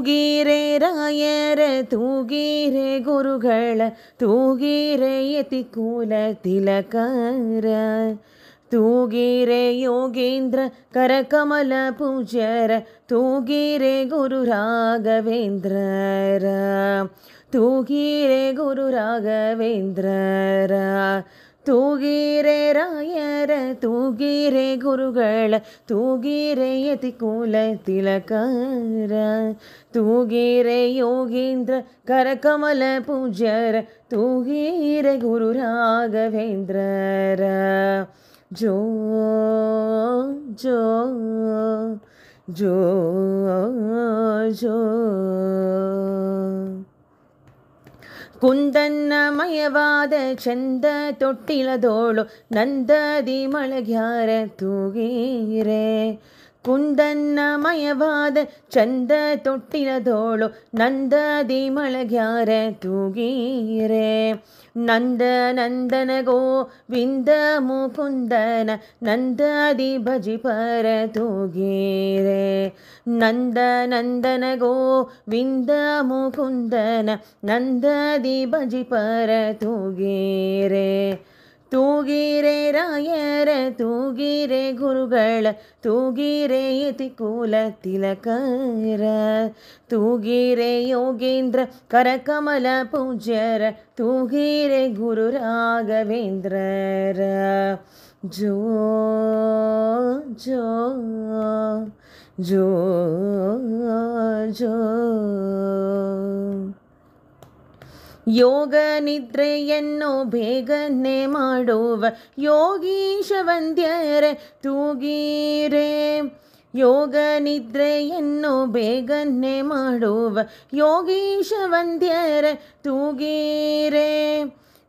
ತೂಗೀರೆ ರಾಯರ ತೂಗೀರೆ ಗುರುಗಳ ತೂಗೀರೆ ಯತಿಕುಲ ತಿಲಕರ ತೂಗೀರೆ ಯೋಗೇಂದ್ರ ಕರಕಮಲ ಪೂಜ್ಯರ ತೂಗೀರೆ ಗುರು ರಾಘವೇಂದ್ರರ ತೂಗೀರೆ ಗುರು ರಾಘವೇಂದ್ರರ ತೂಗೀರೆ ರಾಯರ ತೂಗೀರೆ ಗುರುಗಳ ತೂಗೀರೆ ಯತಿಕುಲ ತಿಲಕರ ತೂಗೀರೆ ಯೋಗೇಂದ್ರ ಕರಕಮಲ ಪೂಜ್ಯರ ತೂಗೀರೆ ಗುರು ರಾಘವೇಂದ್ರರ ಜೋ ಜೋ ಜೋ ಜೋ ಕುಂದನ್ನಮಯವಾದ ಚಂದ ತೊಟ್ಟಿಲದೋಳು ನಂದದಿ ಮಳಗ್ಯಾರ ತೂಗೀರೆ ಕುಂದನ್ನಮಯವಾದ ಚಂದ ತೊಟ್ಟಿಲದೋಳು ನಂದದಿ ಮಳಗ್ಯಾರ ತೂಗೀರೆ ನಂದ ನಂದನ ಗೋವಿಂದ ಮುಕುಂದನ ನಂದದಿ ಭಜಿಪರ ತೂಗೀರೆ ನಂದ ನಂದನ ಗೋವಿಂದ ಮುಕುಂದನ ನಂದದಿ ಭಜಿಪರ ತೂಗೀರೆ ತೂಗೀರೆ ರಾಯರ ತೂಗೀರೆ ಗುರುಗಳ ತೂಗೀರೆ ಯತಿಕುಲ ತಿಲಕರ ತೂಗೀರೆ ಯೋಗೇಂದ್ರ ಕರಕಮಲ ಪೂಜ್ಯರ ತೂಗೀರೆ ಗುರು ರಾಘವೇಂದ್ರರ ಜೋ ಜೋ ಜೋ ಜೋ ಯೋಗ ನಿದ್ರೆಯನ್ನು ಬೇಗನೆ ಮಾಡುವ ಯೋಗೀಶ ವಂದ್ಯರ ತೂಗೀರೆ ಯೋಗ ನಿದ್ರೆಯನ್ನು ಬೇಗನೆ ಮಾಡುವ ಯೋಗೀಶ ವಂದ್ಯರ ತೂಗೀರೆ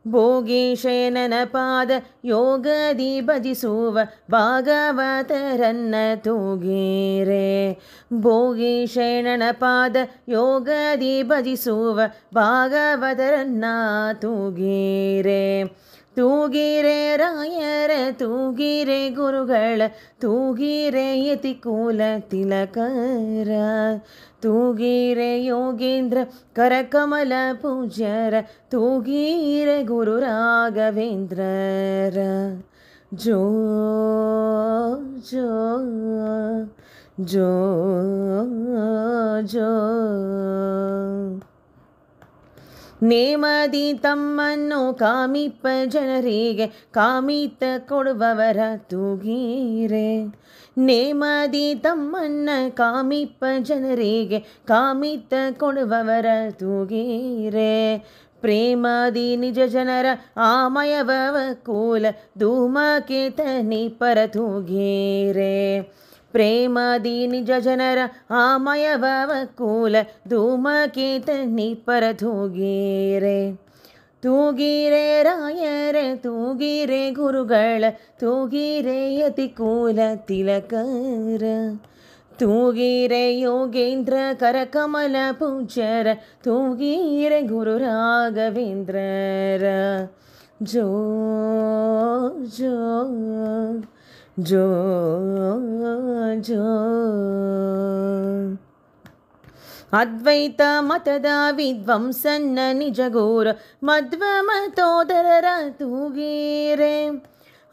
ಭೋಗೀಶೇನನ ಪಾದ ಯೋಗದಿ ಭಜಿಸುವ ಭಾಗವತರನ್ನ ತೂಗೀರೆ ಭೋಗೀಶೇನನ ಪಾದ ಯೋಗದಿ ಭಜಿಸುವ ಭಾಗವತರನ್ನ ತೂಗೀರೆ ತೂಗೀರೆ ರಾಯರ ತೂಗೀರೆ ಗುರುಗಳ ತೂಗೀರೆ ಯತಿಕುಲ ತಿಲಕರ ತೂಗೀರೆ ಯೋಗೇಂದ್ರ ಕರಕಮಲ ಪೂಜ್ಯರ ತೂಗೀರೆ ಗುರು ರಾಘವೇಂದ್ರರ ಜೋ ಜೋ ಜೋ ಜೋ ನೇಮದಿ ತಮ್ಮನ್ನು ಕಾಮಿಪ್ಪ ಜನರಿಗೆ ಕಾಮಿತ ಕೊಡುವವರ ತೂಗೀರೆ ನೇಮದಿ ತಮ್ಮನ್ನ ಕಾಮಿಪ್ಪ ಜನರಿಗೆ ಕಾಮಿತ ಕೊಡುವವರ ತೂಗೀರೆ ಪ್ರೇಮದಿ ನಿಜ ಜನರ ಆಮಯವವ ಕೂಲ ಧೂಮಕೇತ ನಿಪರ ತೂಗೀರೆ ಪ್ರೇಮದಿ ನಿಜ ಜನರ ಆಮಯವವ ಕೂಲ ಧೂಮಕೇತ ನಿಪರ ತೂಗೀರೆ ತೂಗೀರೆ ರಾಯರ ತೂಗೀರೆ ಗುರುಗಳ ತೂಗೀರೆ ಯತಿಕುಲ ತಿಲಕರ ತೂಗೀರೆ ಯೋಗೇಂದ್ರ ಕರಕಮಲ ಪೂಜ್ಯರ ತೂಗೀರೆ ಗುರು ರಾಘವೇಂದ್ರರ ಜೋ ಜೋ ಜೋ ಜೋ ಅದ್ವೈತ ಮತದ ವಿದ್ವಂಸನ್ನ ನಿಜಗೂರ ಮಧ್ವ ಮತೋದರರ ತೂಗೀರೆ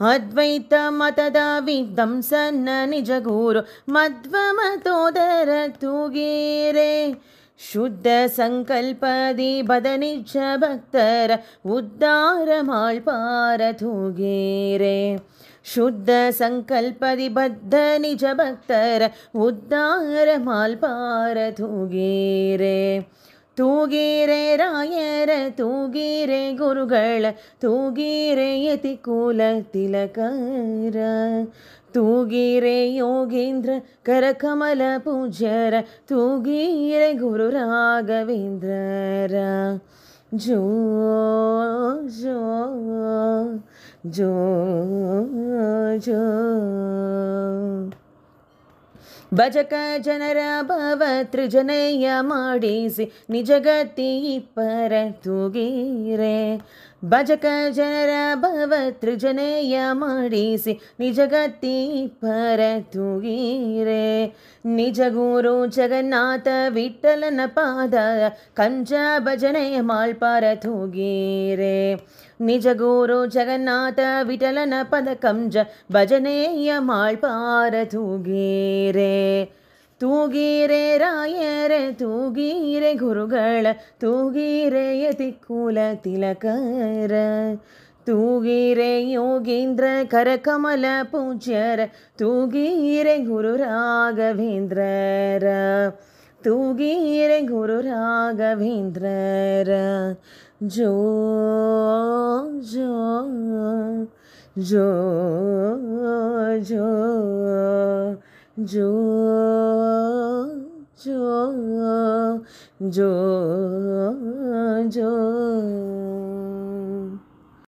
ಅದ್ವೈತ ಮತದ ವಿದ್ವಂಸನ್ನ ನಿಜಗೂರು ಮಧ್ವ ಮತೋದರ ತೂಗೀರೆ ಶುದ್ಧ ಸಂಕಲ್ಪದಿ ಬದ ನಿಜ ಭಕ್ತರ ಉದ್ಧಾರ ಮಾಳ್ಪಾರ ತೂಗೀರೆ ಶುದ್ಧ ಸಂಕಲ್ಪದಿ ಬದ್ಧ ನಿಜ ಭಕ್ತರ ಉದ್ಧಾರ ಮಾಲ್ಪಾರ ತೂಗೀರೆ ತೂಗೀರೆ ರಾಯರ ತೂಗೀರೆ ಗುರುಗಳ ತೂಗೀರೆ ಯತಿಕುಲ ತಿಲಕರ ತೂಗೀರೆ ಯೋಗೇಂದ್ರ ಕರಕಮಲ ಪೂಜ್ಯರ ತೂಗೀರೆ ಗುರು ರಾಘವೇಂದ್ರರ ಜೋ ಜೋ ಜೋ ಜೋ ಭಜಕ ಜನರ ಭವ ತ್ರಿಜನಯ್ಯ ಮಾಡಿಸಿ ನಿಜಗತಿ ಇಪ್ಪರ ತೂಗೀರೆ ಭಜಕ ಜನರ ಭವ ತ್ರಿಜನೆಯ ಮಾಡಿಸಿ ನಿಜಗತ್ತಿ ಪರ ತೂಗಿರೆ ನಿಜ ಗುರು ಜಗನ್ನಾಥ ವಿಠಲನ ಪಾದ ಕಂಜ ಭಜನೆಯ ಮಾಳ್ಪಾರ ತೂಗಿರೆ ನಿಜ ಗುರು ಜಗನ್ನಾಥ ವಿಠಲನ ಪದ ಕಂಜ ಭಜನೆಯ ಮಾಳ್ಪಾರ ತೂಗಿರೆ ತೂಗಿರೆ ರಾಯರ ತೂಗಿರೆ ಗುರುಗಳ ತೂಗಿರೆ ಯತಿಕುಲ ತಿಲಕರ ತೂಗಿರೆ ಯೋಗೀಂದ್ರ ಕರಕಮಲ ಪೂಜ್ಯರ ತೂಗಿರೆ ಗುರು ರಾಘವೇಂದ್ರರ ತೂಗಿರೆ ಗುರು ರಾಘವೇಂದ್ರರ ಜೋ ಜೋ ಜೋ ಜೋ ಜೋ ಜೋ ಜೋ ಜೋ